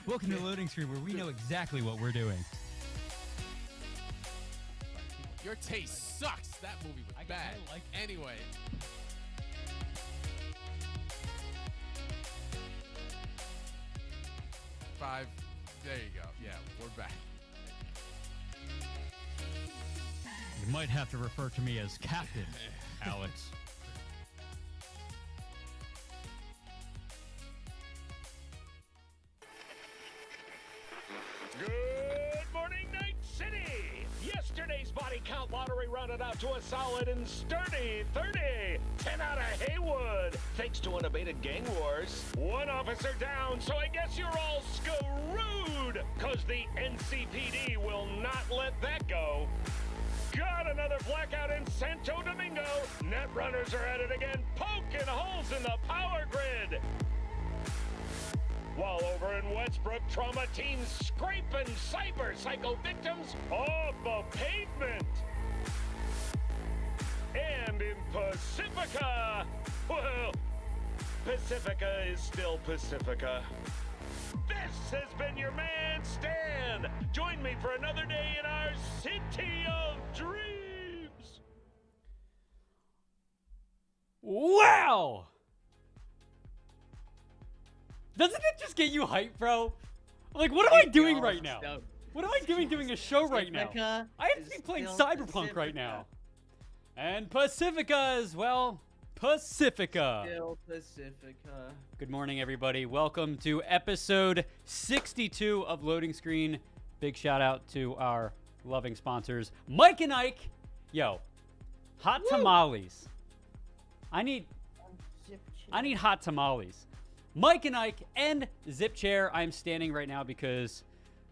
Welcome to Loading Screen, where we know exactly what we're doing. Your taste sucks. That movie was bad. I like anyway. Five. There you go. Yeah, we're back. You might have to refer to me as Captain, Alex. Good morning, Night City! Yesterday's body count lottery rounded out to a solid and sturdy 30. 10 out of Haywood, thanks to unabated gang wars. One officer down, so I guess you're all screwed, cause the NCPD will not let that go. Got another blackout in Santo Domingo. Net runners are at it again, poking holes in the power grid. While over in Westbrook, trauma teams scraping cyber psycho victims off the pavement. And in Pacifica, well, Pacifica is still Pacifica. This has been your man, Stan. Join me for another day in our city of dreams. Wow! Doesn't it just get you hyped, bro? Like, what am I doing right now? What am I doing a show right now? I have to be playing Cyberpunk right now. And Pacifica as well. Pacifica. Still Pacifica. Good morning, everybody. Welcome to episode 62 of Loading Screen. Big shout out to our loving sponsors, Mike and Ike. Yo, hot tamales. I need hot tamales. Mike and Ike and Zip Chair. I'm standing right now because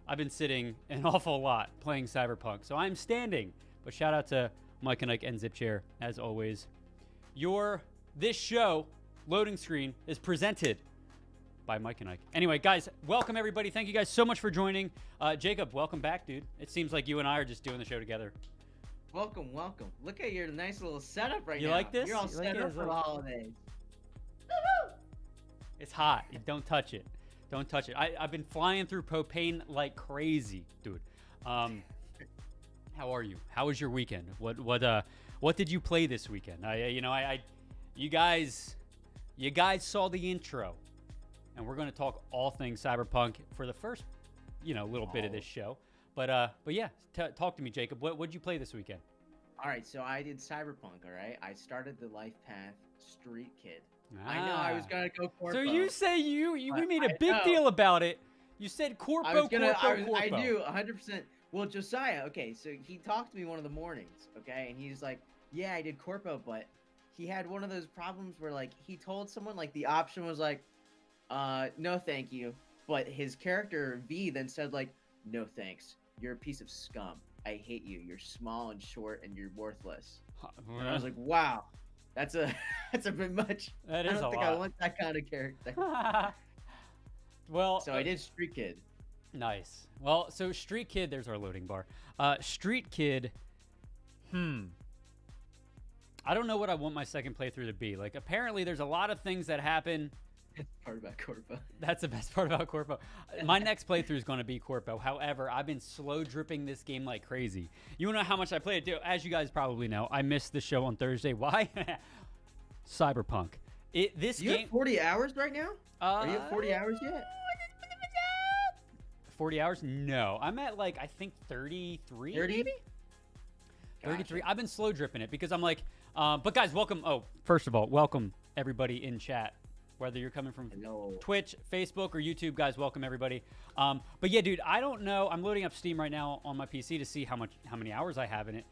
I've been sitting an awful lot playing Cyberpunk. So I'm standing. But shout out to Mike and Ike and Zip Chair, as always. This show, Loading Screen, is presented by Mike and Ike. Anyway, guys, welcome everybody. Thank you guys so much for joining. Jacob, welcome back, dude. It seems like you and I are just doing the show together. Welcome, welcome. Look at your nice little setup right now. You like this? You're all You like set it? up for the holidays. It's hot. Don't touch it. Don't touch it. I've been flying through propane like crazy, dude. How are you? How was your weekend? What did you play this weekend? You guys saw the intro, and we're going to talk all things Cyberpunk for the first, little bit of this show. But yeah, talk to me, Jacob. What'd you play this weekend? All right, so I did Cyberpunk, all right? I started the life path Street Kid. I know I was going to go Corpo. So you say we made a big deal about it. You said Corpo. I do, 100%. Well, Josiah, okay, so he talked to me one of the mornings, okay? And he's like, yeah, I did Corpo, but he had one of those problems where, like, he told someone, like, the option was like, no thank you. But his character, V, then said, like, no thanks. You're a piece of scum. I hate you. You're small and short and you're worthless. And I was like, wow, that's a bit much. That is a lot. I don't think I want that kind of character. Well, so I did Street Kid. Nice. Well, so Street Kid, there's our loading bar. Street Kid, I don't know what I want my second playthrough to be. Like, apparently there's a lot of things that happen. That's the part about Corpo. That's the best part about Corpo. My next playthrough is going to be Corpo. However, I've been slow dripping this game like crazy. You want to know how much I played it? As you guys probably know, I missed the show on Thursday. Why? Cyberpunk. You have 40 hours right now? Are you at 40 hours yet? 40 hours? No. I'm at, like, I think 33 maybe? 33. Gotcha. I've been slow dripping it because I'm like, but guys, welcome. Oh, first of all, welcome everybody in chat. Whether you're coming from Twitch, Facebook, or YouTube, guys, welcome everybody. But yeah, dude, I don't know. I'm loading up Steam right now on my PC to see how many hours I have in it.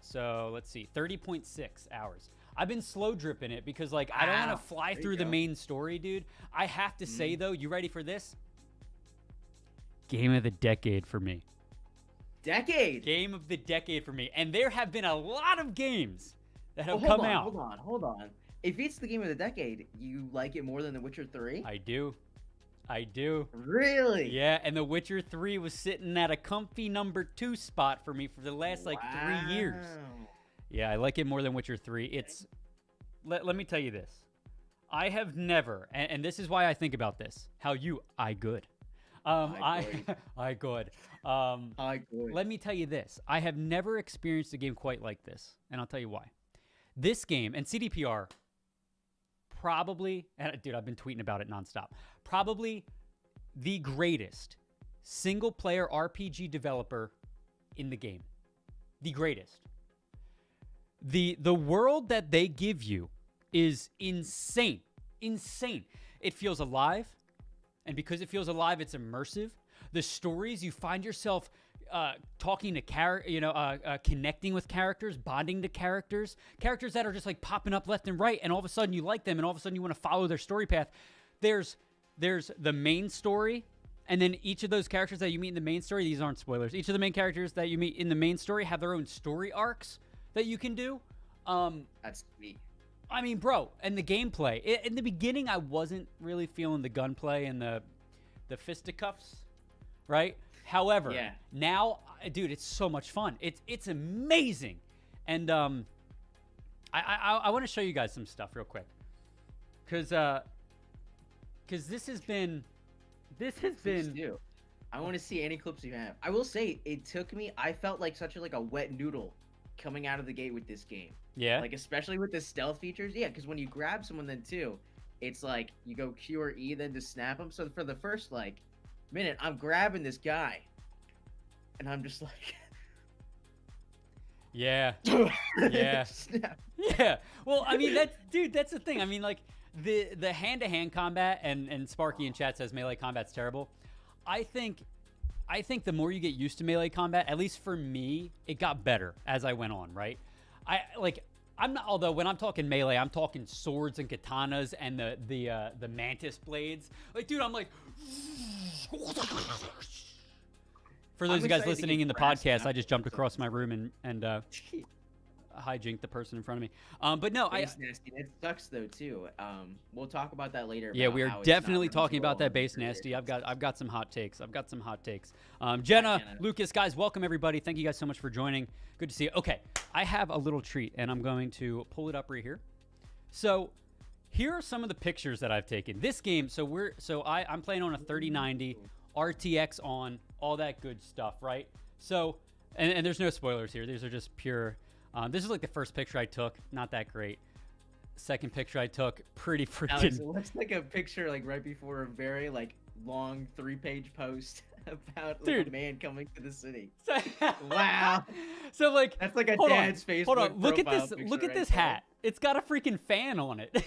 So let's see, 30.6 hours. I've been slow dripping it because, like, I don't want to fly through the main story, dude. I have to say though, you ready for this? Game of the decade for me. Game of the decade for me. And there have been a lot of games that have come out. Hold on. If it's the game of the decade, you like it more than The Witcher 3? I do. Really? Yeah, and The Witcher 3 was sitting at a comfy number 2 spot for me for the last, 3 years. Yeah, I like it more than Witcher 3. It's... Let me tell you this. I have never, and this is why I think about this, how I good. I I good. good. Let me tell you this. I have never experienced a game quite like this, and I'll tell you why. This game, and CDPR, probably, and dude, I've been tweeting about it nonstop, probably the greatest single-player RPG developer in the game. The greatest. The world that they give you is insane. Insane. It feels alive, and because it feels alive, it's immersive. The stories, you find yourself talking to connecting with characters, bonding to characters that are just like popping up left and right, and all of a sudden you like them, and all of a sudden you want to follow their story path. There's the main story, and then each of those characters that you meet in the main story, these aren't spoilers, each of the main characters that you meet in the main story have their own story arcs that you can do. That's sweet. I mean, bro, and the gameplay. In the beginning, I wasn't really feeling the gunplay and the fisticuffs, right? However, now, dude, it's so much fun. It's amazing. And I want to show you guys some stuff real quick. Because this has been... I want to see any clips you have. I will say, it took me... I felt like such a wet noodle coming out of the gate with this game. Yeah? Like, especially with the stealth features. Yeah, because when you grab someone then, too, it's like, you go Q or E then to snap them. So for the first, minute, I'm grabbing this guy. And I'm just like... Yeah. Yeah. Snap. Yeah. Well, I mean, that's the thing. I mean, like, the hand-to-hand combat, and Sparky in chat says melee combat's terrible. I think the more you get used to melee combat, at least for me, it got better as I went on, right? I'm not, although when I'm talking melee, I'm talking swords and katanas and the mantis blades. Like, dude, I'm like... For those of you guys listening in the podcast, I just jumped across my room and hijacked the person in front of me. But no, Base nasty. That sucks though too. We'll talk about that later. Yeah, we are definitely talking about that base nasty. I've got some hot takes. Jenna, Lucas, guys, welcome everybody. Thank you guys so much for joining. Good to see you. Okay, I have a little treat, and I'm going to pull it up right here. So here are some of the pictures that I've taken. This game. I'm playing on a 3090 RTX on all that good stuff, right? So, and there's no spoilers here. These are just pure. This is like the first picture I took. Not that great. Second picture I took, pretty freaking. Alex, it looks like a picture right before a very long 3-page post about a man coming to the city. Wow. So that's like a hold dad's on, face. Hold on. Look at this. Look at this hat. It's got a freaking fan on it.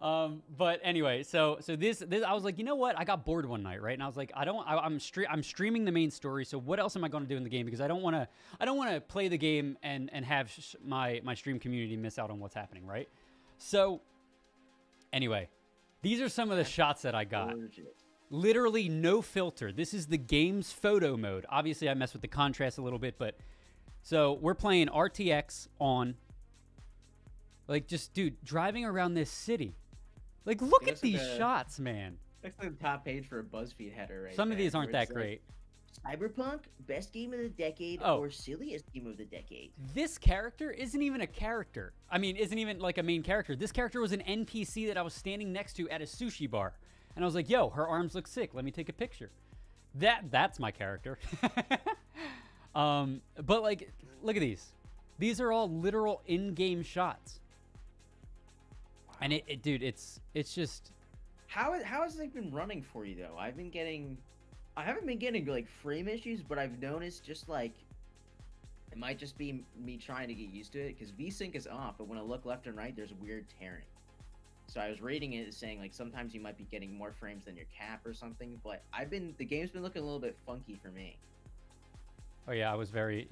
But anyway, so this I was like, you know what? I got bored one night, right? And I was like, I'm streaming the main story. So what else am I going to do in the game? Because I don't want to play the game and have my stream community miss out on what's happening, right? So anyway, these are some of the shots that I got. Literally no filter. This is the game's photo mode. Obviously, I mess with the contrast a little bit, but so we're playing RTX on. Just dude, driving around this city. Look at these shots, man. Looks like the top page for a BuzzFeed header, right? Some of these aren't that great. Cyberpunk, best game of the decade, or silliest game of the decade. This character isn't even a character. I mean, isn't even like a main character. This character was an NPC that I was standing next to at a sushi bar. And I was like, yo, her arms look sick. Let me take a picture. That's my character. But look at these. These are all literal in-game shots. And dude, it's just. How has it been running for you though? I haven't been getting frame issues, but I've noticed just it might just be me trying to get used to it because VSync is off, but when I look left and right, there's weird tearing. So I was reading it saying sometimes you might be getting more frames than your cap or something, but the game's been looking a little bit funky for me. Oh yeah, I was very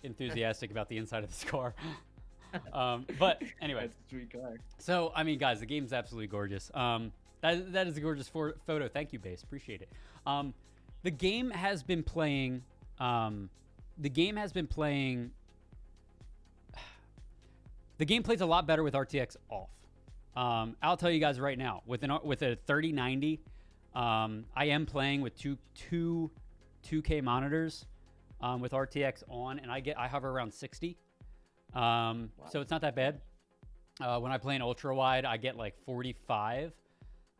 enthusiastic about the inside of this car. But anyway, that's a sweet car. So I mean, guys, the game's absolutely gorgeous. That is a gorgeous photo. Thank you, Base. Appreciate it. The game has been playing. The game plays a lot better with RTX off. I'll tell you guys right now, with a 3090, I am playing with two 2K monitors with RTX on, and I hover around 60. Wow. So it's not that bad. When I play in ultra wide, I get 45.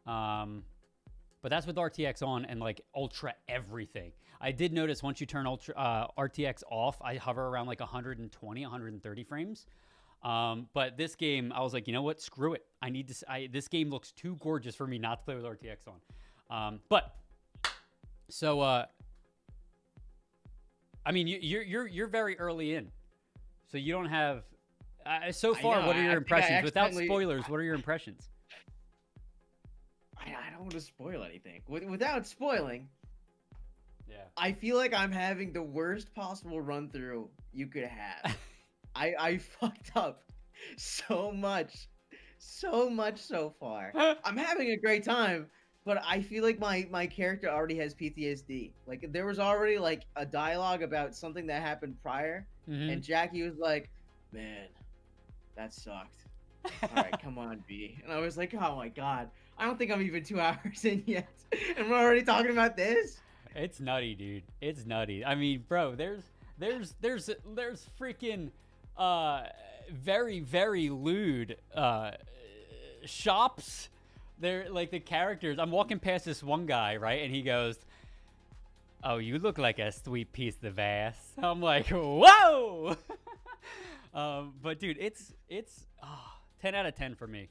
But But that's with RTX on and like ultra everything. I did notice once you turn RTX off, I hover around like 120, 130 frames. But this game, I was like, you know what? Screw it. This game looks too gorgeous for me not to play with RTX on. I mean, you're very early in, so you don't have. So far, what are your impressions? Without spoilers, what are your impressions? I don't want to spoil anything. Without spoiling, yeah, I feel like I'm having the worst possible run through you could have. I fucked up so much so far. I'm having a great time, but I feel like my character already has PTSD. Like there was already like a dialogue about something that happened prior, and Jackie was like, "Man, that sucked. All right, come on, B." And I was like, "Oh my god, I don't think I'm even 2 hours in yet, and we're already talking about this." It's nutty, dude. It's nutty. I mean, bro, there's freaking very, very lewd shops. They're like the characters. I'm walking past this one guy, right? And he goes, "Oh, you look like a sweet piece of ass." I'm like, whoa! But dude, it's 10 out of 10 for me.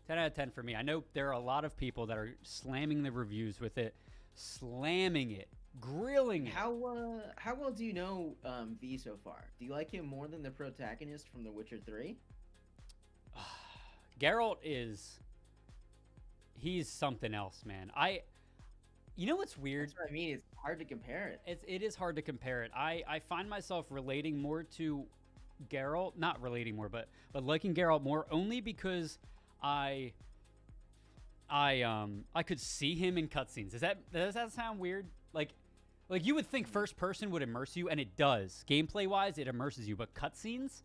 10 out of 10 for me. I know there are a lot of people that are slamming the reviews with it, slamming it, grilling it. How well do you know V so far? Do you like him more than the protagonist from The Witcher 3? Geralt he's something else, man. You know what's weird? That's what I mean. It's hard to compare it. It is hard to compare it. I find myself relating more to Geralt, not relating more, but liking Geralt more only because I could see him in cutscenes. Does that sound weird? Like you would think first person would immerse you, and it does. Gameplay wise, it immerses you, but cutscenes,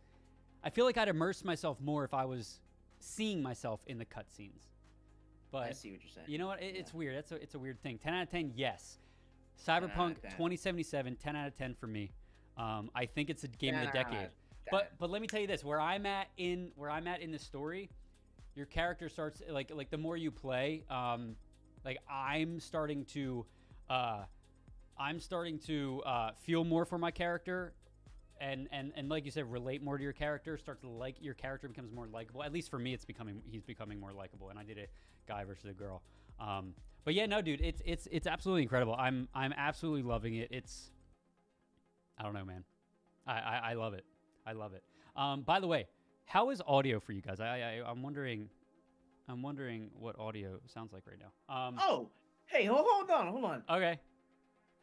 I feel like I'd immerse myself more if I was seeing myself in the cutscenes. But I see what you're saying. You know what? It's weird. It's a weird thing. 10 out of 10, yes. Cyberpunk 2077, 10 out of 10 for me. I think it's a game of the decade. But let me tell you this: where I'm at in the story, your character starts like the more you play, like I'm starting to feel more for my character, and like you said, relate more to your character. Start to like your character, becomes more likable. At least for me, he's becoming more likable. And I did a guy versus a girl. But yeah, no, dude, it's absolutely incredible. I'm absolutely loving it. I don't know, man. I love it. I love it. By the way, how is audio for you guys? I'm wondering what audio sounds like right now. Oh, hey, hold on. Okay.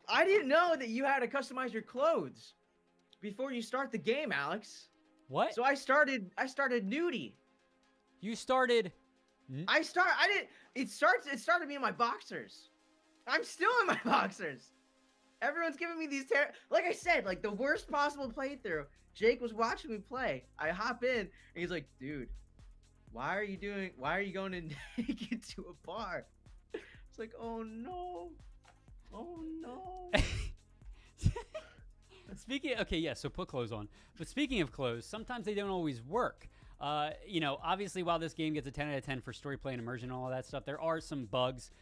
I didn't know that you had to customize your clothes before you start the game, Alex. What? So I started nudie. You started. It started me in my boxers. I'm still in my boxers. Everyone's giving me these like I said, like the worst possible playthrough. Jake was watching me play. I hop in and he's like, "Dude, why are you going in naked to a bar?" It's like, "Oh no. So put clothes on. But speaking of clothes, sometimes they don't always work. Obviously, while this game gets a 10 out of 10 for story, play, and immersion and all that stuff, there are some bugs.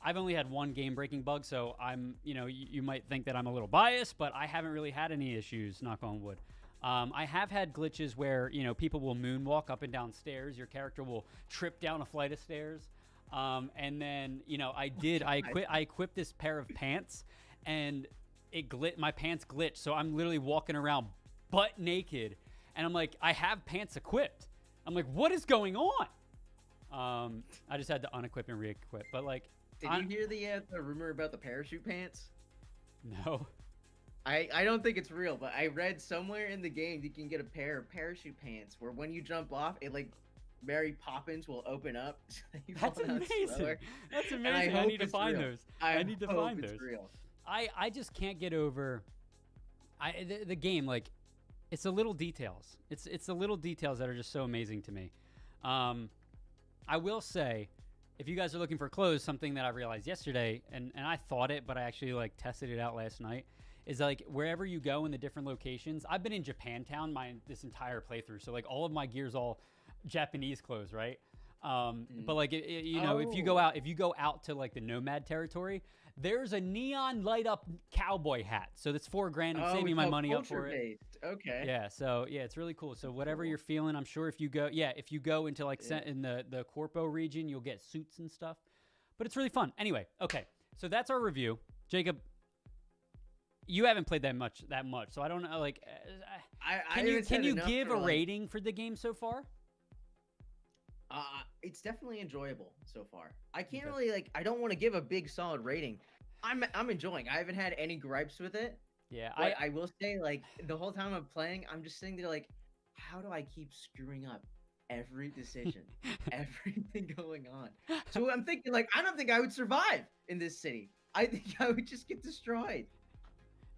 I've only had one game-breaking bug, so you might think that I'm a little biased, but I haven't really had any issues, knock on wood. I have had glitches where, people will moonwalk up and down stairs. Your character will trip down a flight of stairs. And then, I equipped this pair of pants, and my pants glitched, so I'm literally walking around butt naked, and I'm like, I have pants equipped. I'm like, what is going on? I just had to unequip and re-equip, but like... Did you hear the rumor about the parachute pants? No. I don't think it's real, but I read somewhere in the game you can get a pair of parachute pants where when you jump off, it like Mary Poppins will open up. So That's amazing. That's amazing. I need to find those. I need to find those. Real. I just can't get over the game. Like, it's the little details. It's the little details that are just so amazing to me. I will say, if you guys are looking for clothes, something that I realized yesterday, and I thought it, but I actually like tested it out last night, is like wherever you go in the different locations. I've been in Japantown this entire playthrough, so like all of my gear's all Japanese clothes, right? But like, you know, if you go out to like the nomad territory, there's a neon light up cowboy hat. So that's $4,000. I'm saving my money up for it. Okay. Yeah. So yeah, it's really cool. So whatever you're feeling, I'm sure if you go into like in the Corpo region, you'll get suits and stuff. But it's really fun. Anyway, okay. So that's our review. Jacob, you haven't played that much. So I don't know. Like, can you give a rating for the game so far? It's definitely enjoyable so far. I can't really I don't want to give a big solid rating. I'm enjoying. I haven't had any gripes with it. Yeah, I will say like the whole time I'm playing, I'm just sitting there like, how do I keep screwing up every decision, everything going on? So I'm thinking like, I don't think I would survive in this city. I think I would just get destroyed.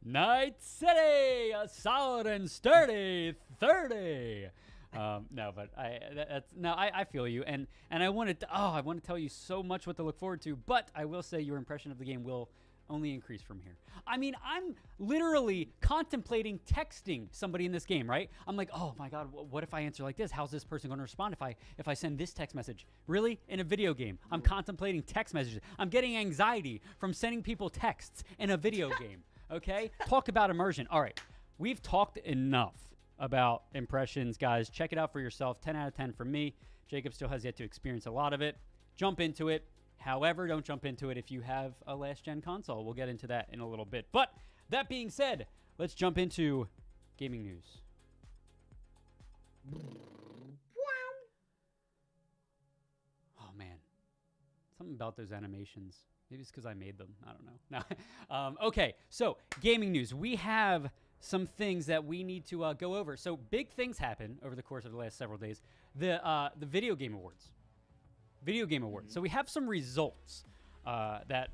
Night City, a solid and sturdy 30. No, but I feel you, and I want to tell you so much what to look forward to, but I will say your impression of the game will only increase from here. I mean, I'm literally contemplating texting somebody in this game, right? I'm like, oh my god, what if I answer like this? How's this person going to respond if I send this text message? Really? In a video game, I'm contemplating text messages. I'm getting anxiety from sending people texts in a video game. Okay, talk about immersion. All right, we've talked enough about impressions, guys. Check it out for yourself. 10 out of 10 from me. Jacob still has yet to experience a lot of it. Jump into it. However, don't jump into it if you have a last-gen console. We'll get into that in a little bit. But that being said, let's jump into gaming news. Oh, man. Something about those animations. Maybe it's because I made them. I don't know. No. Okay, so gaming news. We have some things that we need to go over. So big things happen over the course of the last several days. The Video Game Awards. Video Game Awards. So we have some results that,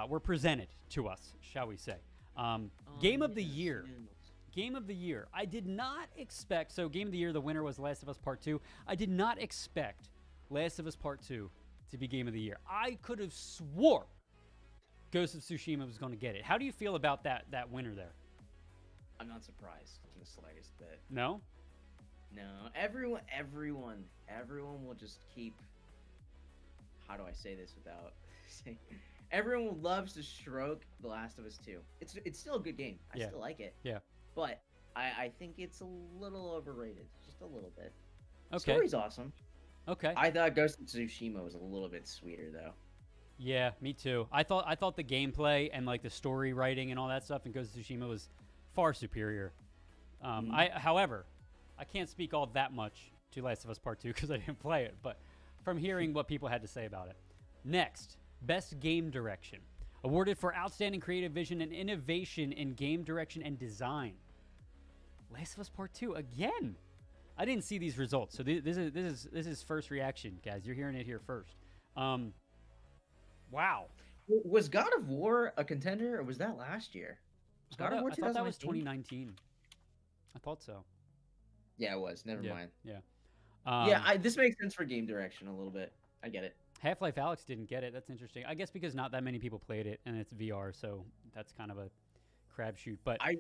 were presented to us, shall we say. Game of the Year. Game of the Year. I did not expect... So Game of the Year, the winner was Last of Us Part 2. I did not expect Last of Us Part 2 to be Game of the Year. I could have swore Ghost of Tsushima was going to get it. How do you feel about that winner there? I'm not surprised in the slightest bit. No? No. Everyone will just keep... How do I say this without saying... Everyone loves to stroke The Last of Us 2. It's still a good game. I still like it. Yeah. But I think it's a little overrated. Just a little bit. Okay. Story's awesome. Okay. I thought Ghost of Tsushima was a little bit sweeter, though. Yeah, me too. I thought the gameplay and like the story writing and all that stuff in Ghost of Tsushima was far superior. However, I can't speak all that much to Last of Us Part 2 because I didn't play it, but from hearing what people had to say about it. Next, Best Game Direction. Awarded for outstanding creative vision and innovation in game direction and design. Last of Us Part 2 again. I didn't see these results, so this is first reaction, guys. You're hearing it here first. Wow. Was God of War a contender, or was that last year? Was God of War 2019? I thought that was 2019. I thought so. Yeah, it was. Never mind. Yeah. This makes sense for game direction a little bit. I get it. Half-Life Alyx didn't get it. That's interesting. I guess because not that many people played it, and it's VR, so that's kind of a crapshoot. But I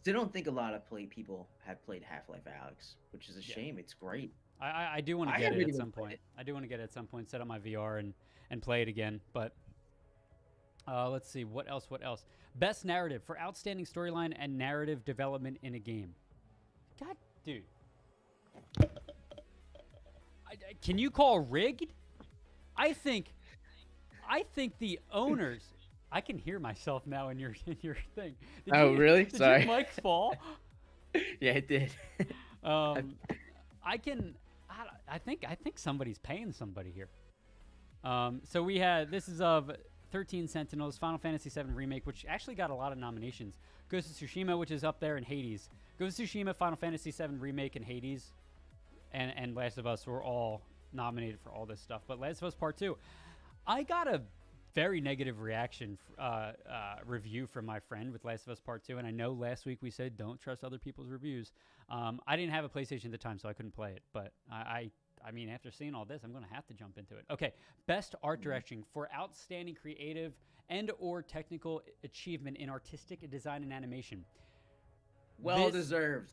still don't think a lot of people have played Half-Life Alyx, which is a shame. It's great. I do want to get it at some point. I do want to get it at some point, set up my VR and play it again. But let's see. What else? Best Narrative for outstanding storyline and narrative development in a game. God, dude. Can you call rigged? I think the owners... I can hear myself now in your thing. Really? Did Sorry. your mic fall? Yeah, it did. I think somebody's paying somebody here. So we had, this is of 13 Sentinels, Final Fantasy VII Remake, which actually got a lot of nominations. Ghost of Tsushima, which is up there, and Hades. Ghost of Tsushima, Final Fantasy VII Remake, and Hades, and Last of Us were all nominated for all this stuff. But Last of Us Part 2, I got a very negative reaction review from my friend with Last of Us Part 2, and I know last week we said don't trust other people's reviews. I didn't have a PlayStation at the time, so I couldn't play it, but I mean, after seeing all this, I'm going to have to jump into it. Okay, Best Art Direction for outstanding creative and or technical achievement in artistic design and animation. Well deserved.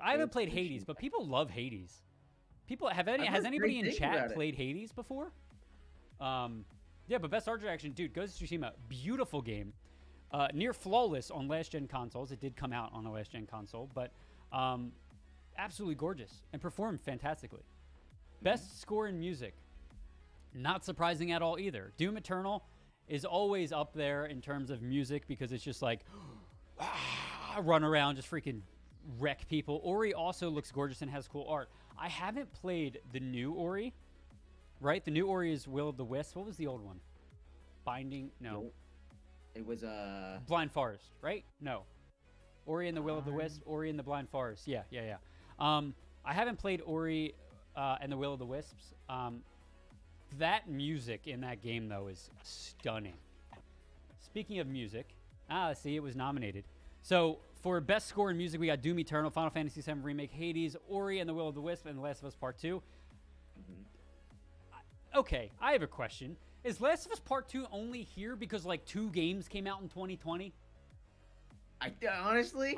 I haven't played Hades, but people love Hades. People has heard anybody great in things chat about it. played Hades before? Yeah, but best art direction, dude, Ghost of Tsushima, beautiful game. Near flawless on last-gen consoles. It did come out on a last-gen console, but absolutely gorgeous and performed fantastically. Best score in music. Not surprising at all either. Doom Eternal is always up there in terms of music because it's just like run around, just freaking wreck people. Ori also looks gorgeous and has cool art. I haven't played the new Ori, right? The new Ori is Will of the Wisp. What was the old one? Binding? No. It was Blind Forest, right? No. Ori and the Will of the Wisp. Ori and the Blind Forest. Yeah. I haven't played Ori and the Will of the Wisps. That music in that game, though, is stunning. Speaking of music, see, it was nominated. So, for best score in music, we got Doom Eternal, Final Fantasy VII Remake, Hades, Ori and the Will of the Wisp, and The Last of Us Part 2. Okay, I have a question. Is Last of Us Part 2 only here because, like, 2 games came out in 2020? Honestly,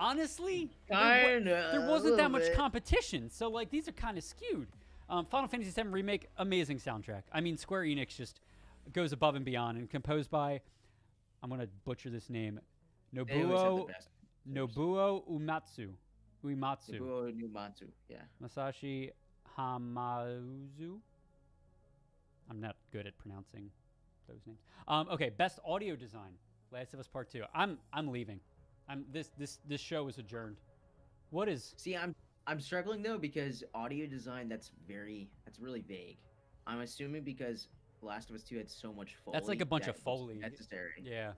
there wasn't that much competition, so like these are kind of skewed. Final Fantasy VII Remake, amazing soundtrack. I mean, Square Enix just goes above and beyond, and composed by, I'm gonna butcher this name, Nobuo Uematsu. Nobuo Uematsu, yeah. Masashi Hamauzu. I'm not good at pronouncing those names. Okay, best audio design. Last of Us Part 2. I'm leaving. This show is adjourned. What is? See, I'm struggling though because audio design that's really vague. I'm assuming because Last of Us 2 had so much Foley. That's like a bunch that of was Foley. necessary. Yeah.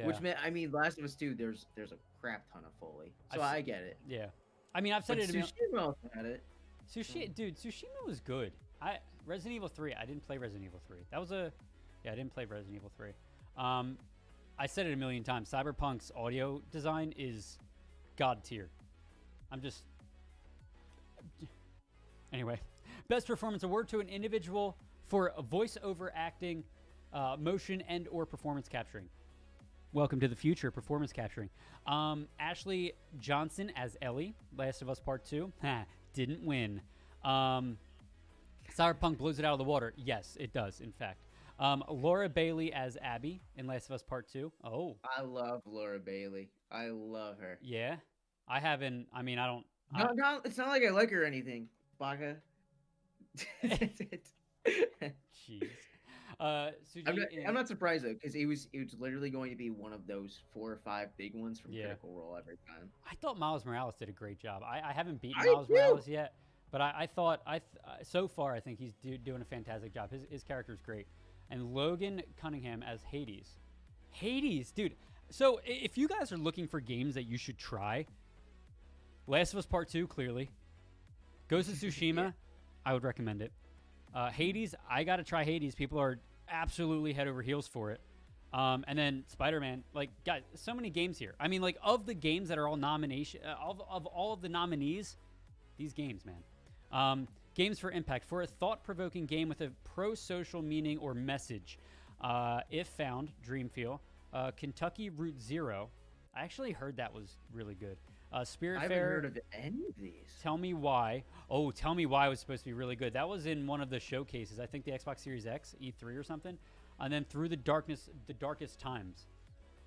Which meant, I mean, Last of Us 2, there's a crap ton of Foley, so I get it. Yeah. I mean, I've said But it. Tsushima also had it. Tsushima was good. Resident Evil 3. I didn't play Resident Evil 3. I didn't play Resident Evil 3. I said it a million times. Cyberpunk's audio design is god tier. Anyway, best performance award to an individual for voiceover acting, motion, and or performance capturing. Welcome to the future, performance capturing. Ashley Johnson as Ellie, Last of Us Part 2. Didn't win. Cyberpunk blows it out of the water. Yes, it does, in fact. Laura Bailey as Abby in Last of Us Part 2. Oh. I love Laura Bailey. I love her. Yeah? I haven't, I mean, I don't. No, it's not like I like her or anything, Baka. Jeez. I'm not surprised though, because it was literally going to be one of those 4 or 5 big ones from Critical Role every time. I thought Miles Morales did a great job. I haven't beaten I Miles do. Morales yet, but I thought so far I think he's doing a fantastic job. His character's great. And Logan Cunningham as Hades. Hades, dude. So if you guys are looking for games that you should try, Last of Us Part 2, clearly. Ghost of Tsushima, I would recommend it. Hades, I got to try Hades. People are absolutely head over heels for it. And then Spider-Man, like, guys, so many games here. I mean, like, of the games that are all nomination, of all of the nominees, these games, man. Games for impact. For a thought-provoking game with a pro-social meaning or message. If found, Dreamfeel. Kentucky Route Zero. I actually heard that was really good. Spiritfarer. I haven't heard of any of these. Tell Me Why. Oh, Tell Me Why was supposed to be really good. That was in one of the showcases. I think the Xbox Series X, E3 or something. And then Through the Darkest Times.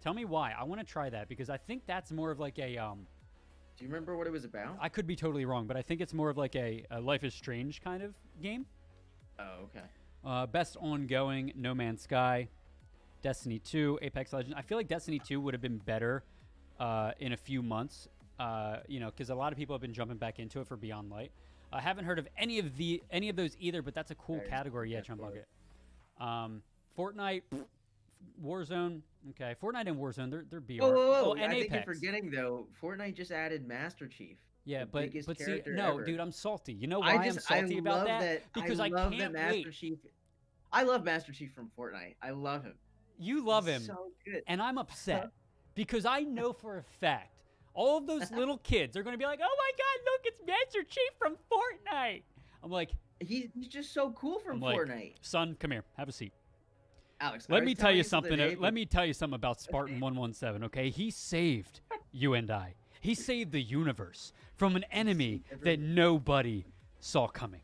Tell Me Why. I want to try that because I think that's more of like a... Do you remember what it was about? I could be totally wrong, but I think it's more of like a Life is Strange kind of game. Oh, okay. Best ongoing, No Man's Sky. Destiny 2, Apex Legends. I feel like Destiny 2 would have been better in a few months. Because a lot of people have been jumping back into it for Beyond Light. I haven't heard of any of those either, but that's a cool category. Yeah, Chum Bucket. Fortnite, Warzone. Okay, Fortnite and Warzone, they're BR. Whoa. And I Apex. think you're forgetting though. Fortnite just added Master Chief. Yeah, but see, character no, ever. dude, I'm salty. You know why I'm salty about that? Because I can't wait. Chief. I love Master Chief from Fortnite. I love him. You love him, so good. and I'm upset because I know for a fact all of those little kids are going to be like, "Oh my God, look, it's Master Chief from Fortnite." I'm like, he's just so cool from Fortnite. Son, come here, have a seat. Alex, let me tell you something. Let me tell you something about Spartan 117. Okay, he saved you and I. He saved the universe from an enemy that nobody saw coming.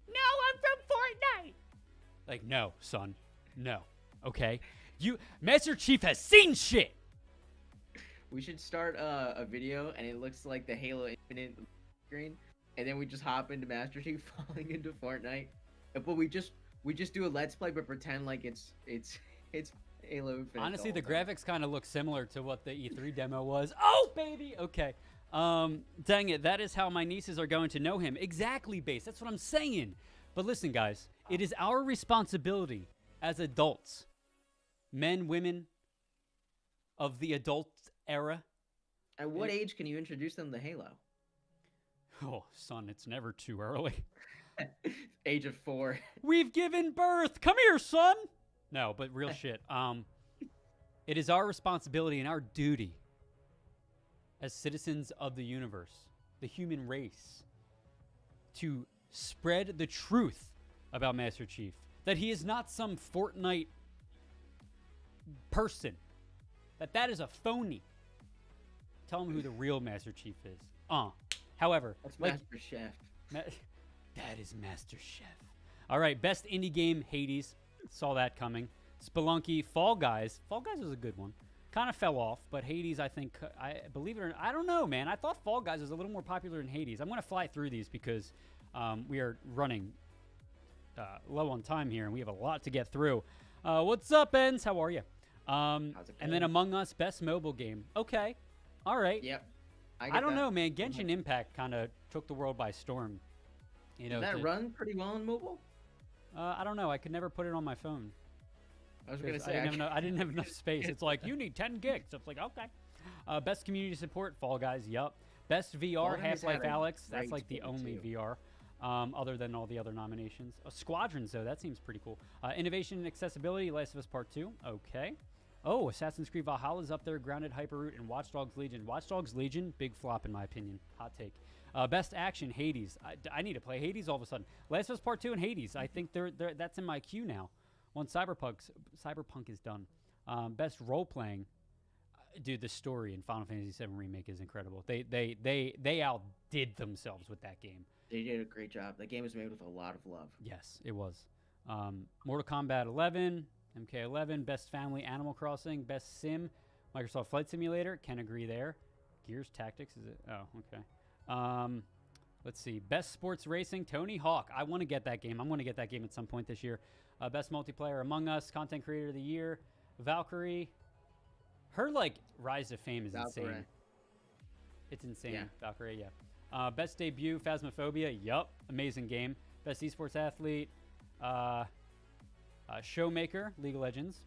No, I'm from Fortnite. Like, no, son. No. Okay? Master Chief has seen shit. We should start a video, and it looks like the Halo Infinite screen, and then we just hop into Master Chief falling into Fortnite. But we just do a Let's Play, but pretend like it's Halo Infinite. Honestly, the graphics kind of look similar to what the E3 demo was. Oh, baby! Okay. Dang it, that is how my nieces are going to know him. Exactly, Base. That's what I'm saying. But listen, guys, it is our responsibility as adults, men, women of the adult era. At what age can you introduce them to Halo? Oh, son, it's never too early. Age of 4. We've given birth. Come here, son. No, but real shit. It is our responsibility and our duty as citizens of the universe, the human race, to spread the truth about Master Chief. That he is not some Fortnite person. That is a phony. Tell him who the real Master Chief is. However, That's Master Chef. That is Master Chef. All right, best indie game, Hades. Saw that coming. Spelunky, Fall Guys. Fall Guys was a good one. Kind of fell off, but Hades, I think, I believe it or not, I don't know, man. I thought Fall Guys was a little more popular than Hades. I'm going to fly through these because we are running low on time here, and we have a lot to get through. What's up, Enz? How are you? And then Among Us, best mobile game. Okay. All right. Yep. I don't know, man. Genshin Impact kind of took the world by storm. You know, Did that run pretty well in mobile? I don't know. I could never put it on my phone. I was going to say. I didn't have enough space. It's like, you need 10 gigs. So it's like, okay. Best community support, Fall Guys. Yup. Best VR, Half-Life Alyx. That's like the only VR. Other than all the other nominations. Squadrons, though. That seems pretty cool. Innovation and accessibility, Last of Us Part 2. Okay. Oh, Assassin's Creed Valhalla is up there. Grounded, Hyperroot, and Watch Dogs Legion. Watch Dogs Legion, big flop in my opinion. Hot take. Best action, Hades. I need to play Hades all of a sudden. Last of Us Part 2 and Hades. I think that's in my queue now. Once Cyberpunk is done. Best role-playing. Dude, the story in Final Fantasy VII Remake is incredible. They outdid themselves with that game. They did a great job. That game was made with a lot of love. Yes, it was. Mortal Kombat 11, MK11, Best Family, Animal Crossing, Best Sim, Microsoft Flight Simulator. Can agree there. Gears Tactics, is it? Oh, okay. Let's see. Best Sports Racing, Tony Hawk. I want to get that game. I'm going to get that game at some point this year. Best Multiplayer, Among Us, Content Creator of the Year, Valkyrie. Her, rise to fame is insane. It's insane. Yeah. Valkyrie, yeah. Best Debut, Phasmophobia. Yup. Amazing game. Best Esports Athlete, Showmaker, League of Legends.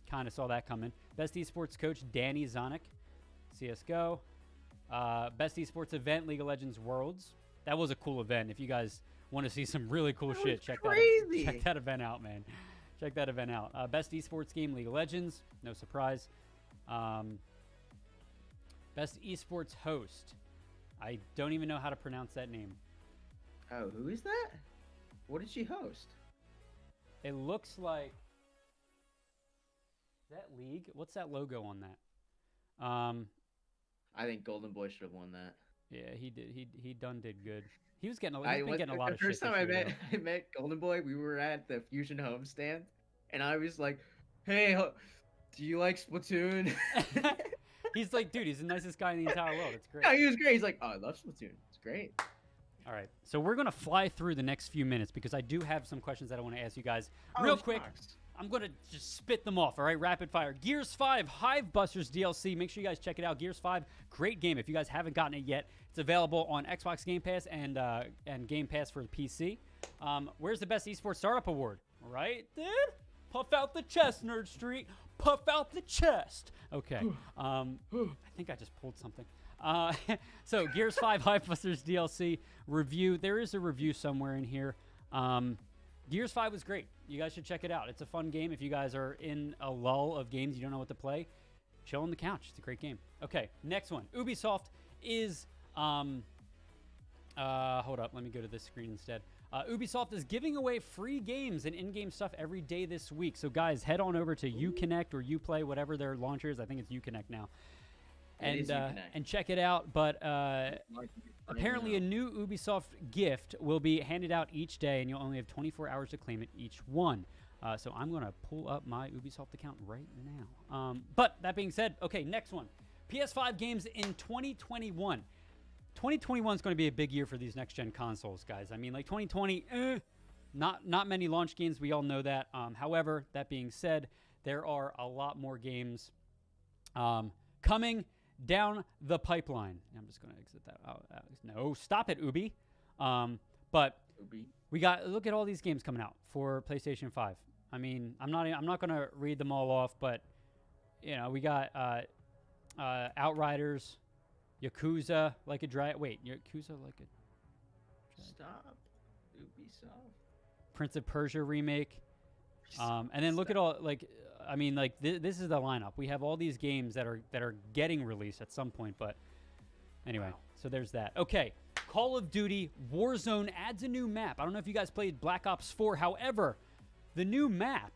Kind of saw that coming. Best Esports Coach, Danny Zonic, CSGO. Best Esports Event, League of Legends Worlds. That was a cool event. If you guys want to see some really cool shit, check that event out, man. Check that event out. Best Esports Game, League of Legends. No surprise. Best Esports Host. I don't even know how to pronounce that name. Oh, who is that? What did she host? It looks like... Is that League? What's that logo on that? I think Golden Boy should have won that. Yeah, he did. He done did good. He was getting getting a lot of shit. The first time I met Golden Boy, we were at the Fusion Home stand, and I was like, "Hey, do you like Splatoon?" He's like, dude, he's the nicest guy in the entire world. It's great. No, he was great. He's like, "Oh, I love Splatoon. It's great." All right, so we're gonna fly through the next few minutes because I do have some questions that I want to ask you guys real quick. I'm going to just spit them off, all right? Rapid fire. Gears 5 Hive Busters DLC. Make sure you guys check it out. Gears 5, great game. If you guys haven't gotten it yet, it's available on Xbox Game Pass and Game Pass for the PC. Where's the Best Esports Startup Award? Right there. Puff out the chest, Nerd Street. Puff out the chest. Okay. I think I just pulled something. So, Gears 5 Hive Busters DLC review. There is a review somewhere in here. Gears 5 was great. You guys should check it out. It's a fun game. If you guys are in a lull of games, you don't know what to play, chill on the couch. It's a great game. Okay, next one. Ubisoft is, hold up. Let me go to this screen instead. Ubisoft is giving away free games and in-game stuff every day this week. So, guys, head on over to Uconnect or Uplay, whatever their launcher is. I think it's Uconnect now. and check it out. But apparently, a new Ubisoft gift will be handed out each day, and you'll only have 24 hours to claim it each one. So I'm gonna pull up my Ubisoft account right now. But that being said, okay, next one, PS5 games in 2021. 2021 is going to be a big year for these next-gen consoles, guys. I mean, like 2020, not many launch games. We all know that. However, that being said, there are a lot more games coming down the pipeline. I'm just going to exit that out. No, stop it, Ubi. But we got, look at all these games coming out for PlayStation 5. I mean, I'm not going to read them all off, but you know, we got Outriders, Yakuza Like a Dragon. Wait, Yakuza Like a Stop. Ubisoft. Prince of Persia remake. And then look at all, like, I mean, like this is the lineup. We have all these games that are getting released at some point, but anyway, so there's that. Okay, Call of Duty Warzone adds a new map. I don't know if you guys played Black Ops 4. However, the new map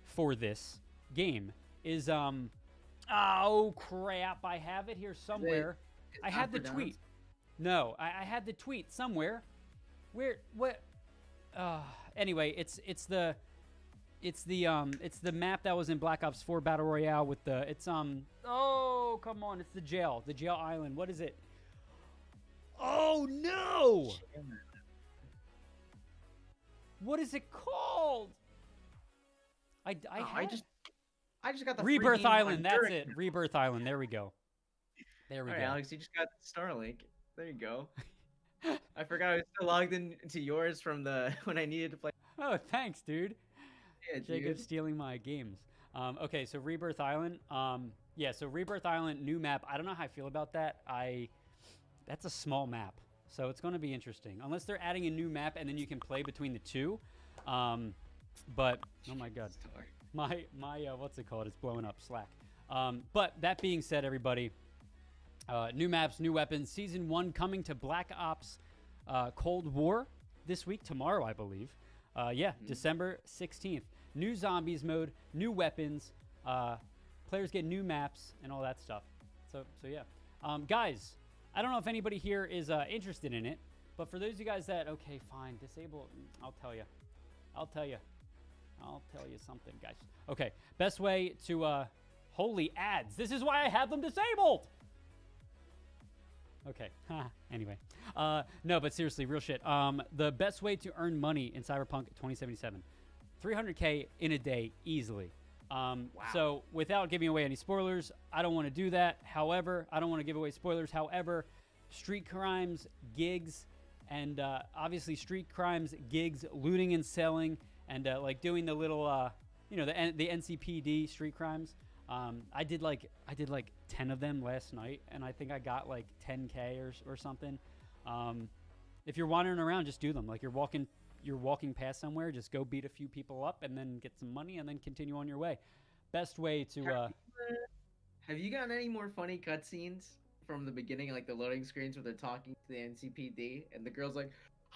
for this game is oh crap, I have it here somewhere. I had the tweet. No, I had the tweet somewhere. Where what anyway, it's the map that was in Black Ops 4 Battle Royale with the oh come on, it's the jail island. What is it? Oh no! What is it called? I just got the Rebirth freaking Island. That's Honduran. it. Rebirth Island. There we go. There we All go. right, Alex, you just got Starlink. There you go. I forgot I was still logged into yours from the when I needed to play. Oh, thanks, dude. Yeah, Jacob's dude. stealing my games. Okay, so Rebirth Island. Yeah, so Rebirth Island, new map. I don't know how I feel about that. That's a small map, so it's going to be interesting. Unless they're adding a new map and then you can play between the two. But oh my god, my what's it called? It's blowing up. Slack. But that being said, everybody, new maps, new weapons. Season 1 coming to Black Ops Cold War this week, tomorrow, I believe. December 16th. New zombies mode, new weapons. Players get new maps and all that stuff. So yeah. Guys, I don't know if anybody here is interested in it, but for those of you guys that, okay, fine, disable, I'll tell you something, guys. Okay, best way to, holy ads. This is why I have them disabled. Okay, anyway. No, but seriously, real shit. The best way to earn money in Cyberpunk 2077. 300K in a day, easily. Wow. So without giving away any spoilers, I don't want to do that. However, I don't want to give away spoilers. However, street crimes, gigs, and obviously street crimes, gigs, looting and selling, and like doing the little, you know, the NCPD street crimes. I did like 10 of them last night, and I think I got like 10K or something. If you're wandering around, just do them. Like you're walking past somewhere, just go beat a few people up and then get some money and then continue on your way. Best way to Have you gotten any more funny cutscenes from the beginning, like the loading screens where they're talking to the NCPD and the girl's like,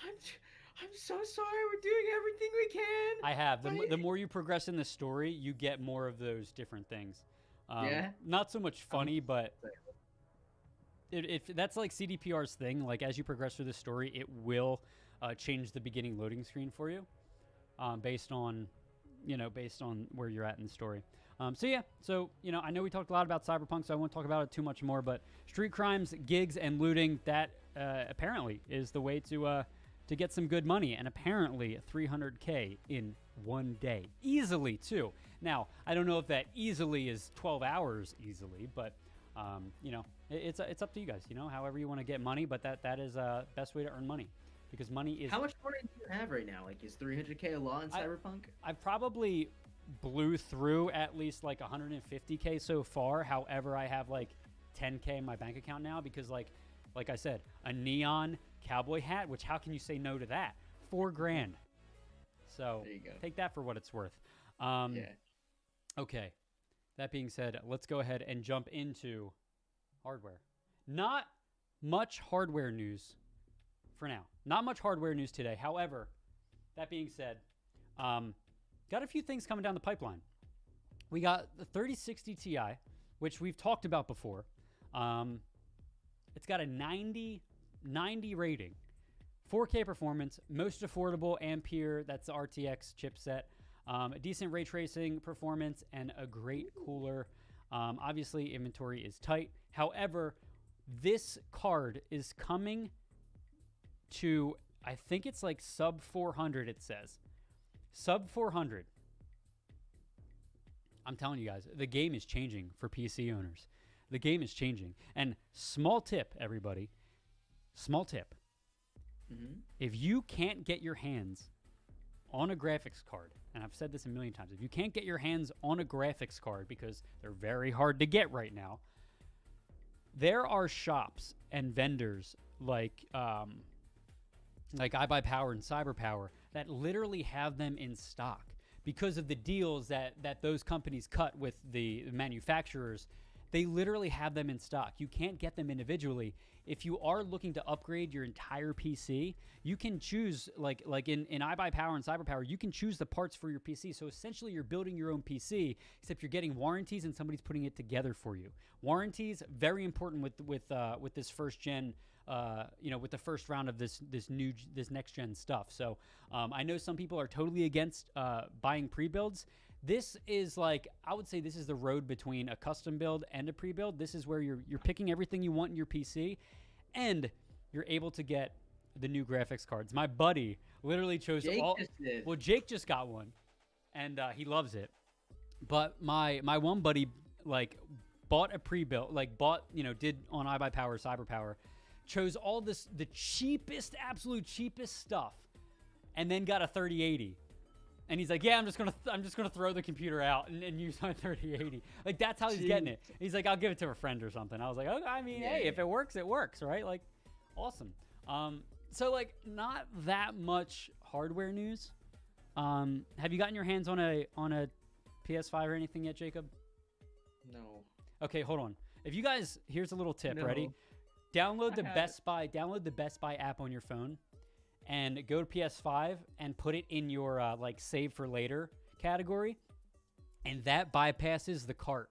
I'm so sorry, we're doing everything we can. I have. The more you progress in the story, you get more of those different things. Yeah? Not so much funny, but that's like CDPR's thing. Like as you progress through the story, it will change the beginning loading screen for you, based on where you're at in the story. So yeah, I know we talked a lot about Cyberpunk, so I won't talk about it too much more. But street crimes, gigs, and looting, that apparently is the way to get some good money, and apparently 300K in one day, easily too. Now I don't know if that easily is 12 hours easily, but it's up to you guys. However you want to get money, but that is best way to earn money. Because money is... How much money do you have right now? Like, is 300K a lot in Cyberpunk? I've probably blew through at least like 150K so far. However, I have like 10K in my bank account now because like I said, a neon cowboy hat, which how can you say no to that? $4,000. So there you go. Take that for what it's worth. Yeah. Okay. That being said, let's go ahead and jump into hardware. Not much hardware news for now. Not much hardware news today. However, that being said, got a few things coming down the pipeline. We got the 3060 Ti, which we've talked about before. It's got a 90 rating. 4K performance, most affordable Ampere, that's the RTX chipset. A decent ray tracing performance and a great cooler. Obviously, inventory is tight. However, this card is coming to, I think it's like sub 400, it says. Sub 400. I'm telling you guys, the game is changing for PC owners. The game is changing. And small tip, everybody. Small tip. Mm-hmm. If you can't get your hands on a graphics card, and I've said this a million times, if you can't get your hands on a graphics card because they're very hard to get right now, there are shops and vendors like iBuyPower and CyberPower that literally have them in stock because of the deals that those companies cut with the manufacturers. They literally have them in stock. You can't get them individually. If you are looking to upgrade your entire PC, you can choose, like in iBuyPower and CyberPower, you can choose the parts for your PC. So essentially, you're building your own PC, except you're getting warranties and somebody's putting it together for you. Warranties, very important with this first gen. With the first round of this next gen stuff. So I know some people are totally against buying pre-builds. This is I would say this is the road between a custom build and a pre-build. This is where you're picking everything you want in your PC, and you're able to get the new graphics cards. My buddy literally chose Jake just got one, and he loves it. But my one buddy bought a pre-build, did on iBuyPower, CyberPower, chose all the absolute cheapest stuff, and then got a 3080. And he's like, yeah, I'm just gonna throw the computer out and use my 3080. That's how he's getting it. He's like, I'll give it to a friend or something. I was like, oh, I mean, hey, if it works, it works, right? Awesome. So not that much hardware news. Have you gotten your hands on a PS5 or anything yet, Jacob? No. Okay, hold on. If you guys, here's a little tip. No. Ready? Download the Best Buy app on your phone, and go to PS5 and put it in your save for later category, and that bypasses the cart.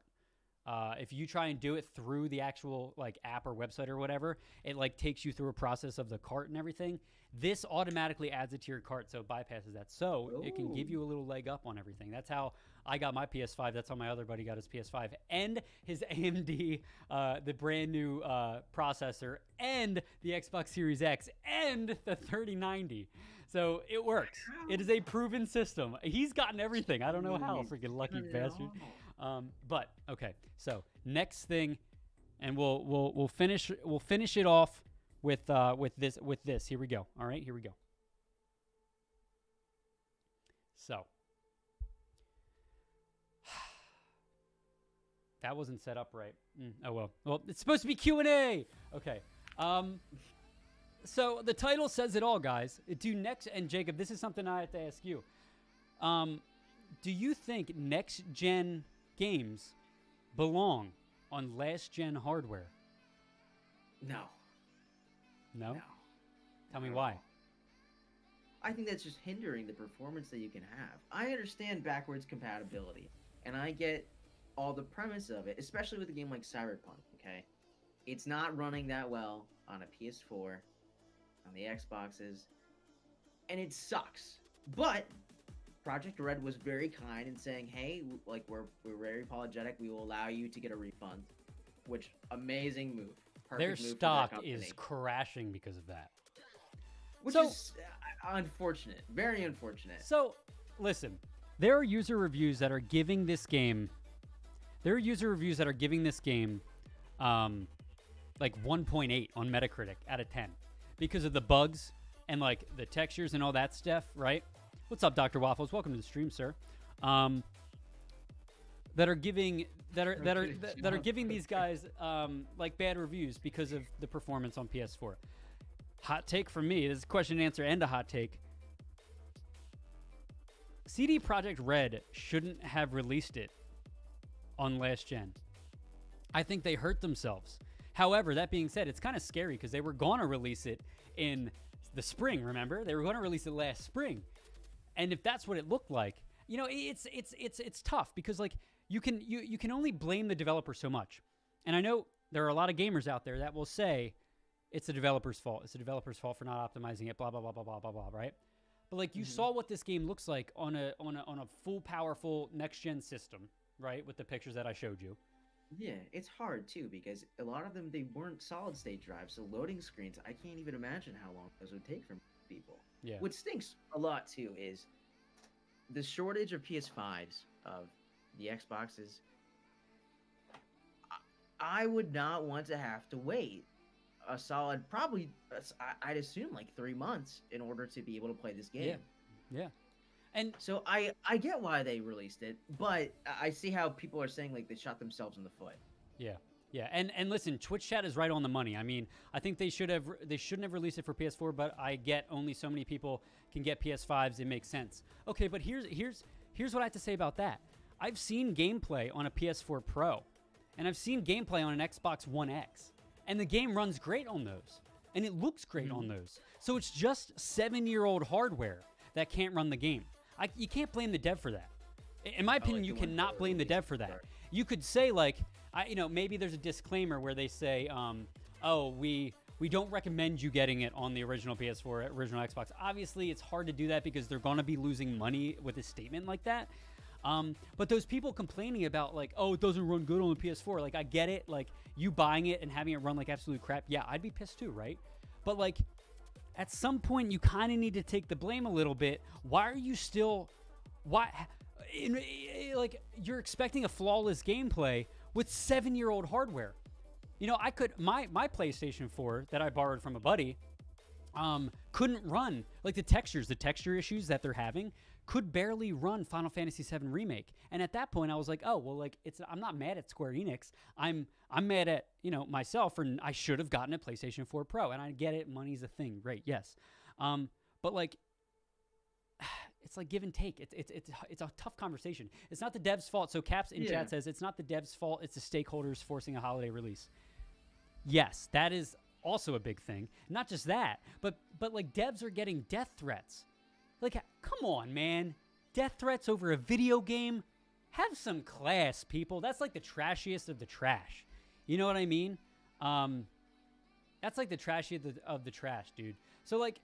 If you try and do it through the actual app or website or whatever, it takes you through a process of the cart and everything. This automatically adds it to your cart, so it bypasses that. So it can give you a little leg up on everything. That's how I got my PS5. That's how my other buddy got his PS5 and his AMD, the brand new processor, and the Xbox Series X, and the 3090. So it works. It is a proven system. He's gotten everything. I don't know how. Freaking lucky bastard. But okay. So next thing, and we'll finish it off with this. Here we go. All right. Here we go. So. That wasn't set up right. Oh, well. Well, it's supposed to be Q&A. Okay. So the title says it all, guys. And Jacob, this is something I have to ask you. Do you think next-gen games belong on last-gen hardware? No. No? No. Tell me why. I think that's just hindering the performance that you can have. I understand backwards compatibility, and I get all the premise of it, especially with a game like Cyberpunk, okay? It's not running that well on a PS4, on the Xboxes, and it sucks. But Project Red was very kind in saying, hey, we're very apologetic. We will allow you to get a refund, which amazing move. Their stock is crashing because of that. Which is unfortunate. Very unfortunate. So, listen, there are user reviews that are giving this game 1.8 on Metacritic out of 10 because of the bugs and the textures and all that stuff, right? What's up, Dr. Waffles? Welcome to the stream, sir. That are giving these guys bad reviews because of the performance on PS4. Hot take from me. This is a question and answer and a hot take. CD Projekt Red shouldn't have released it on last gen. I think they hurt themselves. However, that being said, it's kind of scary because they were going to release it in the spring, remember? They were going to release it last spring. And if that's what it looked like, it's tough because you can only blame the developer so much. And I know there are a lot of gamers out there that will say it's the developer's fault. It's the developer's fault for not optimizing it, blah, blah, blah, blah, blah, blah, blah, right? But like you saw what this game looks like on a full powerful next gen system, right? With the pictures that I showed you. Yeah, it's hard too because a lot of them, they weren't solid state drives, so loading screens, I can't even imagine how long those would take from people. Yeah. What stinks a lot too is the shortage of PS5s, of the Xboxes. I would not want to have to wait a solid, probably, I'd assume like 3 months in order to be able to play this game. Yeah. And so I get why they released it, but I see how people are saying like they shot themselves in the foot. yeah. And listen, Twitch chat is right on the money. I mean, I think they shouldn't have released it for PS4, but I get only so many people can get PS5s. It makes sense. Okay, but here's what I have to say about that. I've seen gameplay on a PS4 Pro, and I've seen gameplay on an Xbox One X, and the game runs great on those, and it looks great on those. So it's just 7-year-old hardware that can't run the game. You can't blame the dev for that. In my opinion, you cannot blame the dev for that. You could say like, maybe there's a disclaimer where they say, we don't recommend you getting it on the original PS4, original Xbox. Obviously, it's hard to do that because they're going to be losing money with a statement like that. But those people complaining about like, oh, it doesn't run good on the PS4. Like, I get it. Like, you buying it and having it run like absolute crap. Yeah, I'd be pissed too, right? But like, at some point, you kind of need to take the blame a little bit. Why are you still, you're expecting a flawless gameplay with 7-year-old hardware? I could, my PlayStation 4 that I borrowed from a buddy, couldn't run, like the texture issues that they're having could barely run Final Fantasy VII Remake. And at that point I was like, oh, well, like I'm not mad at Square Enix. I'm mad at, myself, and I should have gotten a PlayStation 4 Pro. And I get it. Money's a thing. Right. Yes. But like, it's like give and take. It's a tough conversation. It's not the dev's fault. So Caps in chat says it's not the dev's fault. It's the stakeholders forcing a holiday release. Yes, that is also a big thing. Not just that, but like devs are getting death threats. Like, come on, man. Death threats over a video game? Have some class, people. That's like the trashiest of the trash. You know what I mean? That's like the trashiest of the trash, dude. So like,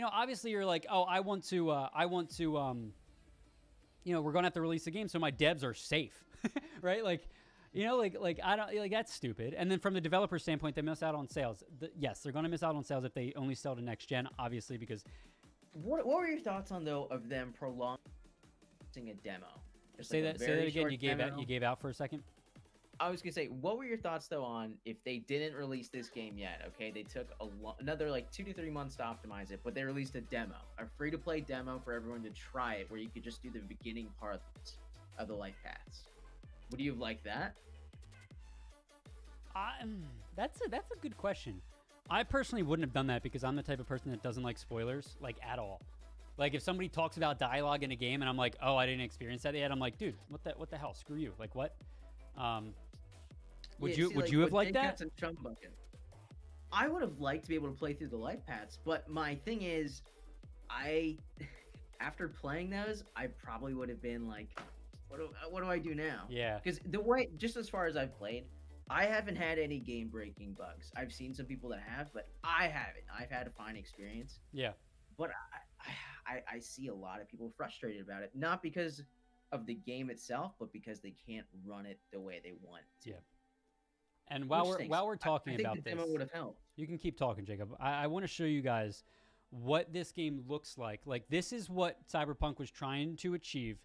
obviously you're like, oh, I want to, we're going to have to release the game so my devs are safe, right? Like, I don't, like, that's stupid. And then from the developer standpoint, they miss out on sales. Yes, they're going to miss out on sales if they only sell to next gen, obviously, because... What were your thoughts on, though, of them prolonging a demo? Say that again. You gave out for a second. I was gonna say, what were your thoughts though on if they didn't release this game yet? Okay, they took another like 2 to 3 months to optimize it, but they released a demo, a free-to-play demo for everyone to try it, where you could just do the beginning part of the life paths. Would you have liked that? That's a good question. I personally wouldn't have done that because I'm the type of person that doesn't like spoilers, like, at all. Like, if somebody talks about dialogue in a game and I'm like, oh, I didn't experience that yet, I'm like, dude, what the hell? Screw you. Like, what? Would you have liked that? I would have liked to be able to play through the life paths, but my thing is, after playing those, I probably would have been like, what do I do now? Yeah. Because the way, just as far as I've played, I haven't had any game-breaking bugs. I've seen some people that have, but I haven't. I've had a fine experience. Yeah. But I see a lot of people frustrated about it, not because of the game itself, but because they can't run it the way they want to. Yeah. And while we're talking about this, the demo would have helped. You can keep talking, Jacob. I want to show you guys what this game looks like. Like, this is what Cyberpunk was trying to achieve.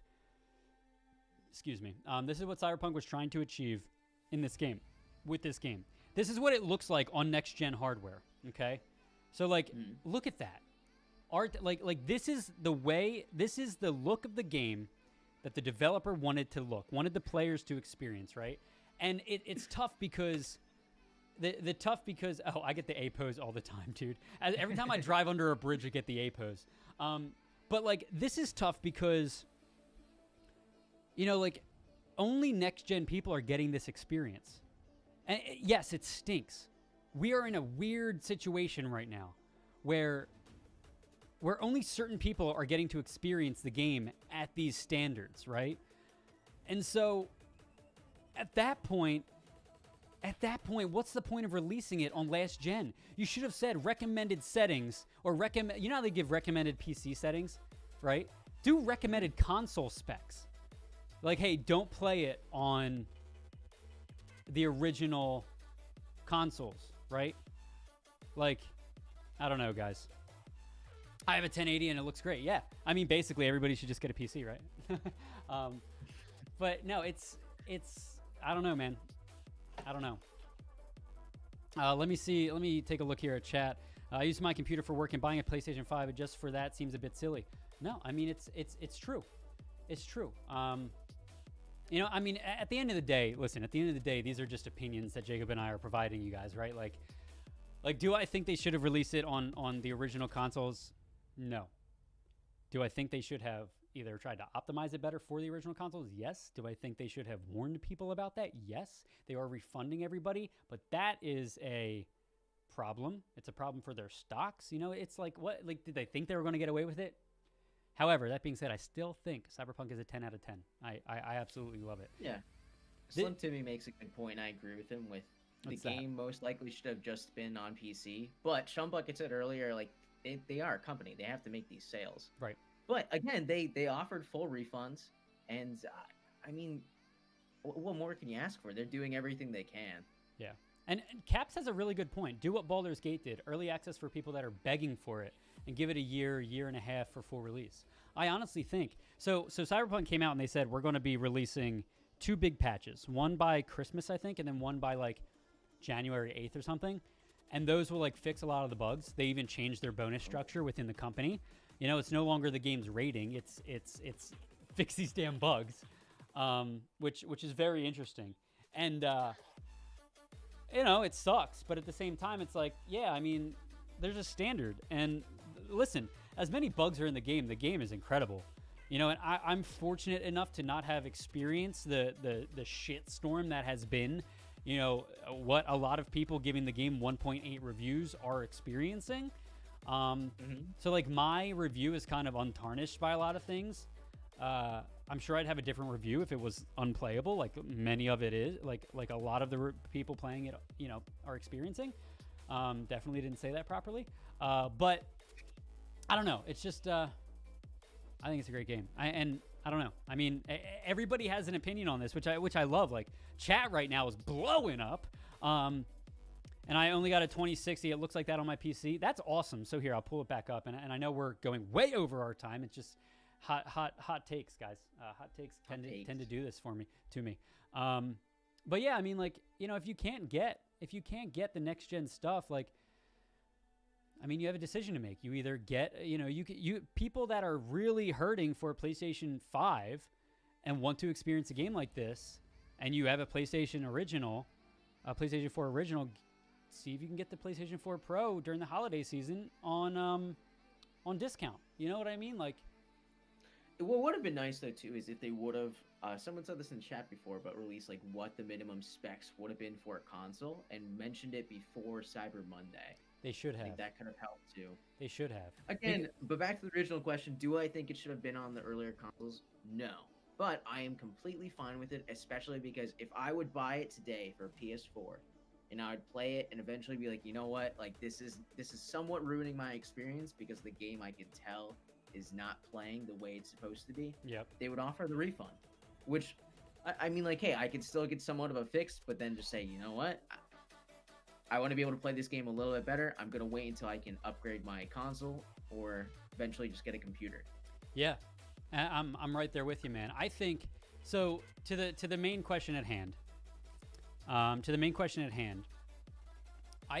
Excuse me. This is what Cyberpunk was trying to achieve in this game. With this game, this is what it looks like on next gen hardware. Okay, so like, look at that art. Like this is the look of the game that the developer wanted the players to experience, right? And it's tough because oh, I get the A pose all the time, dude. Every time I drive under a bridge, I get the A pose. But like, this is tough because, like, only next gen people are getting this experience. And yes, it stinks. We are in a weird situation right now where only certain people are getting to experience the game at these standards, right? And so at that point, at that point, what's the point of releasing it on last gen? You should have said recommended settings or recommend. You know how they give recommended PC settings, right? Do recommended console specs. Like, hey, don't play it on the original consoles, right? Like, I don't know, guys. I have a 1080 and it looks great. Yeah, I mean, basically everybody should just get a PC, right? But no, it's. I don't know, man. I don't know. Let me see. Let me take a look here at chat. I use my computer for work, and buying a PlayStation 5 just for that seems a bit silly. No, I mean it's true. It's true. You know, I mean, at the end of the day, listen. At the end of the day, these are just opinions that Jacob and I are providing you guys, right? Like, do I think they should have released it on the original consoles? No. Do I think they should have either tried to optimize it better for the original consoles? Yes. Do I think they should have warned people about that? Yes. They are refunding everybody, but that is a problem. It's a problem for their stocks. You know, it's like, what? Like, did they think they were going to get away with it? However, that being said, I still think Cyberpunk is a 10 out of 10. I absolutely love it. Yeah. Slim Timmy makes a good point, and I agree with him with the game most likely should have just been on PC. But Sean Bucket said earlier, like, they are a company. They have to make these sales. Right. But again, they offered full refunds, and I mean, what more can you ask for? They're doing everything they can. Yeah, and Caps has a really good point. Do what Baldur's Gate did: early access for people that are begging for it, and give it a year and a half for full release. I honestly think so. Cyberpunk came out and they said we're going to be releasing 2 big patches, one by Christmas, I think, and then one by like January 8th or something. And those will like fix a lot of the bugs. They even changed their bonus structure within the company. You know, it's no longer the game's rating. It's fix these damn bugs, which is very interesting. And you know, it sucks, but at the same time, it's like, yeah, I mean, there's a standard. And listen, as many bugs are in the game is incredible. You know, and I'm fortunate enough to not have experienced the shit storm that has been, you know, what a lot of people giving the game 1.8 reviews are experiencing. So like my review is kind of untarnished by a lot of things. I'm sure I'd have a different review if it was unplayable, like many of it is, like a lot of the people playing it, you know, are experiencing. Definitely didn't say that properly. But I don't know. It's just, I think it's a great game. I don't know. I mean, everybody has an opinion on this, which I love. Like chat right now is blowing up. And I only got a 2060. It looks like that on my PC. That's awesome. So here, I'll pull it back up. And I know we're going way over our time. It's just hot takes, guys. Hot takes tend to do this to me. But yeah, I mean, like, you know, if you can't get the next gen stuff, like, I mean, you have a decision to make. You either get, you know, you people that are really hurting for a PlayStation 5 and want to experience a game like this, and you have a PlayStation 4 original. See if you can get the PlayStation 4 Pro during the holiday season on discount. You know what I mean? Like, what would have been nice though too is if they would have. Someone said this in chat before, but released like what the minimum specs would have been for a console and mentioned it before Cyber Monday. They should have. I think that could have helped too. They should have. Again, but back to the original question, do I think it should have been on the earlier consoles? No. But I am completely fine with it, especially because if I would buy it today for PS4 and I would play it and eventually be like, you know what, like this is somewhat ruining my experience because the game I can tell is not playing the way it's supposed to be. Yep. They would offer the refund, which I mean, like, hey, I could still get somewhat of a fix, but then just say, you know what, I want to be able to play this game a little bit better. I'm gonna wait until I can upgrade my console or eventually just get a computer. Yeah, I'm right there with you, man. I think so. To the main question at hand. I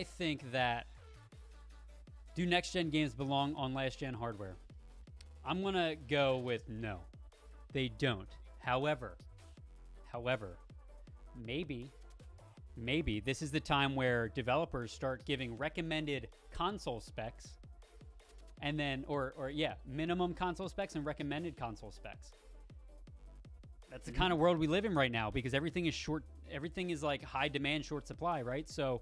think that do next gen games belong on last gen hardware? I'm gonna go with no, they don't. However, maybe this is the time where developers start giving recommended console specs and then, minimum console specs and recommended console specs. That's the kind of world we live in right now because everything is short. Everything is like high demand, short supply, right? So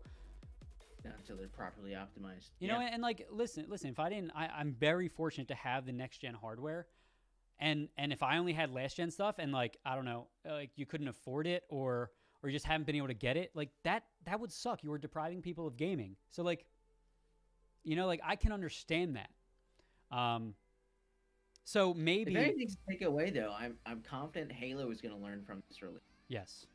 not until they're properly optimized. You know, and like, listen, if I'm very fortunate to have the next gen hardware. And if I only had last gen stuff and like, I don't know, like you couldn't afford it or or you just haven't been able to get it, like that would suck. You were depriving people of gaming. So like, you know, like I can understand that. So maybe if anything's to take away though, I'm confident Halo is going to learn from this release. Yes.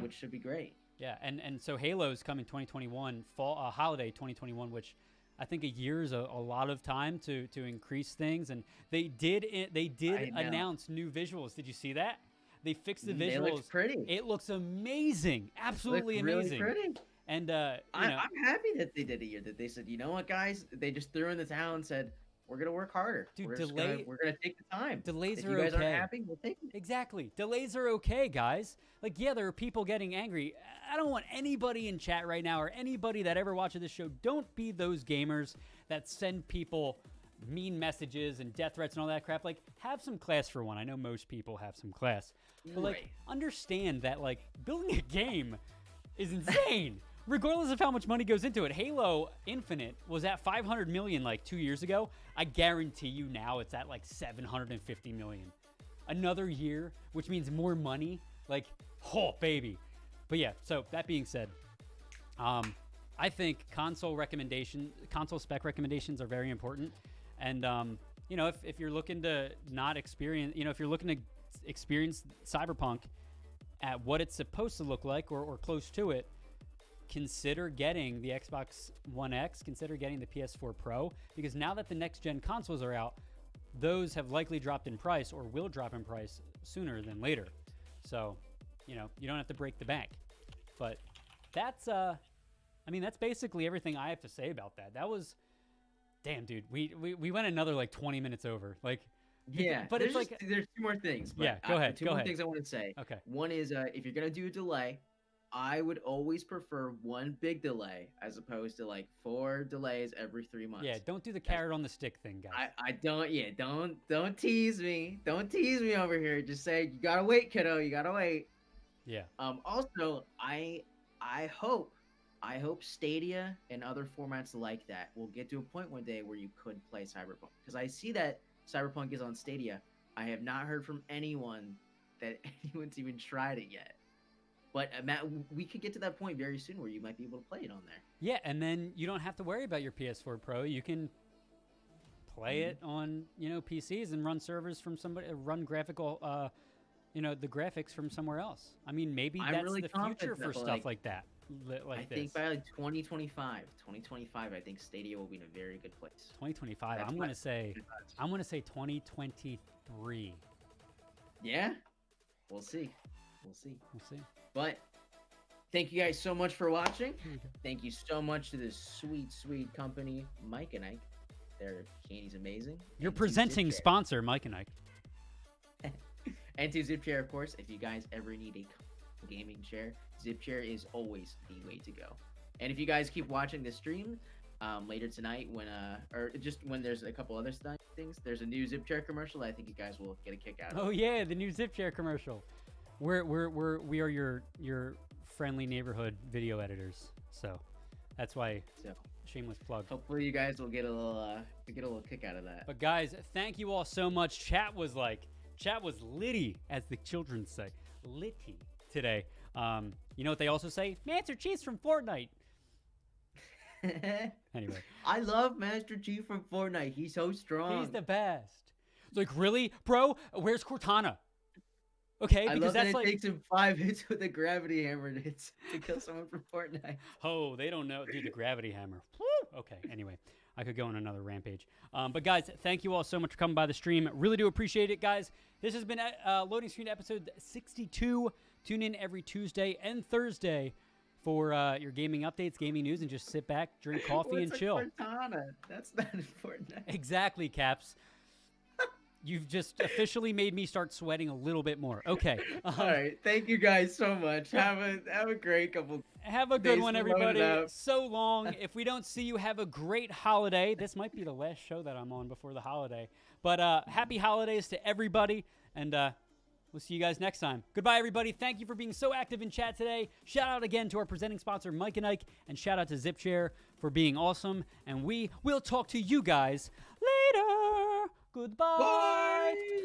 Which should be great. Yeah, and so Halo's coming 2021, fall holiday 2021, which I think a year is a lot of time to increase things. And they did announce new visuals. Did you see that? They fixed the visuals. It looks pretty. It looks amazing, absolutely amazing. Really pretty. And I'm happy that they did a year. That they said, you know what, guys? They just threw in the towel and said, we're gonna work harder. Dude, we're gonna take the time. Delays are okay. If you guys aren't happy, we'll take it. Exactly. Delays are okay, guys. Like, yeah, there are people getting angry. I don't want anybody in chat right now or anybody that ever watches this show. Don't be those gamers that send people mean messages and death threats and all that crap. Like, have some class for one. I know most people have some class. But, like, understand that, like, building a game is insane. Regardless of how much money goes into it. Halo Infinite was at 500 million like 2 years ago. I guarantee you now it's at like 750 million. Another year, which means more money. Like, oh, baby. But yeah, so that being said, I think console spec recommendations are very important. And, you know, if you're looking to not experience, you know, if you're looking to experience Cyberpunk at what it's supposed to look like or close to it, consider getting the Xbox One X, consider getting the PS4 Pro, because now that the next-gen consoles are out, those have likely dropped in price or will drop in price sooner than later. So, you know, you don't have to break the bank. But that's, I mean, that's basically everything I have to say about that. That was, damn, dude, we went another, like, 20 minutes over. Like, yeah, but it's like, there's two more things. But yeah, go ahead. Two more things I want to say. Okay. One is, if you're going to do a delay, I would always prefer one big delay as opposed to like 4 delays every 3 months. Yeah, don't do the carrot on the stick thing, guys. I don't. Yeah, don't tease me. Don't tease me over here. Just say you gotta wait, kiddo. You gotta wait. Yeah. Also, I hope Stadia and other formats like that will get to a point one day where you could play Cyberpunk, because I see that Cyberpunk is on Stadia. I have not heard from anyone that anyone's even tried it yet. But Matt, we could get to that point very soon where you might be able to play it on there. Yeah, and then you don't have to worry about your PS4 Pro. You can play it on, you know, PCs and run servers from somebody, run graphical, you know, the graphics from somewhere else. I mean, maybe that's really the future for stuff like that. I think by like 2025, I think Stadia will be in a very good place. 2025. I'm gonna say 2023. Yeah, we'll see. We'll see. But thank you guys so much for watching. Thank you so much to this sweet company, Mike and Ike. Their candy's amazing. Your presenting sponsor, Mike and Ike. And to ZipChair, of course. If you guys ever need a gaming chair, ZipChair is always the way to go. And if you guys keep watching the stream later tonight, or just when there's a couple other things, there's a new ZipChair commercial that I think you guys will get a kick out of. Oh yeah, the new ZipChair commercial. We are your friendly neighborhood video editors, so that's why. Shameless plug. Hopefully you guys will get a little kick out of that. But guys, thank you all so much. Chat was litty, as the children say, litty today. You know what they also say? Master Chief's from Fortnite. Anyway, I love Master Chief from Fortnite. He's so strong. He's the best. It's like, really, bro? Where's Cortana? Okay, because that's like, it takes him 5 hits with a gravity hammer to kill someone from Fortnite. Oh, they don't know, dude. The gravity hammer. Woo! Okay. Anyway, I could go on another rampage. But guys, thank you all so much for coming by the stream. Really do appreciate it, guys. This has been Loading Screen episode 62. Tune in every Tuesday and Thursday for your gaming updates, gaming news, and just sit back, drink coffee, and chill. Cortana? That's not important. Exactly, Caps. You've just officially made me start sweating a little bit more. Okay. All right. Thank you guys so much. Have a great couple. Have a good one, everybody. So long. If we don't see you, have a great holiday. This might be the last show that I'm on before the holiday. But happy holidays to everybody, and we'll see you guys next time. Goodbye, everybody. Thank you for being so active in chat today. Shout out again to our presenting sponsor, Mike and Ike, and shout out to ZipChair for being awesome. And we will talk to you guys later. Goodbye. Bye.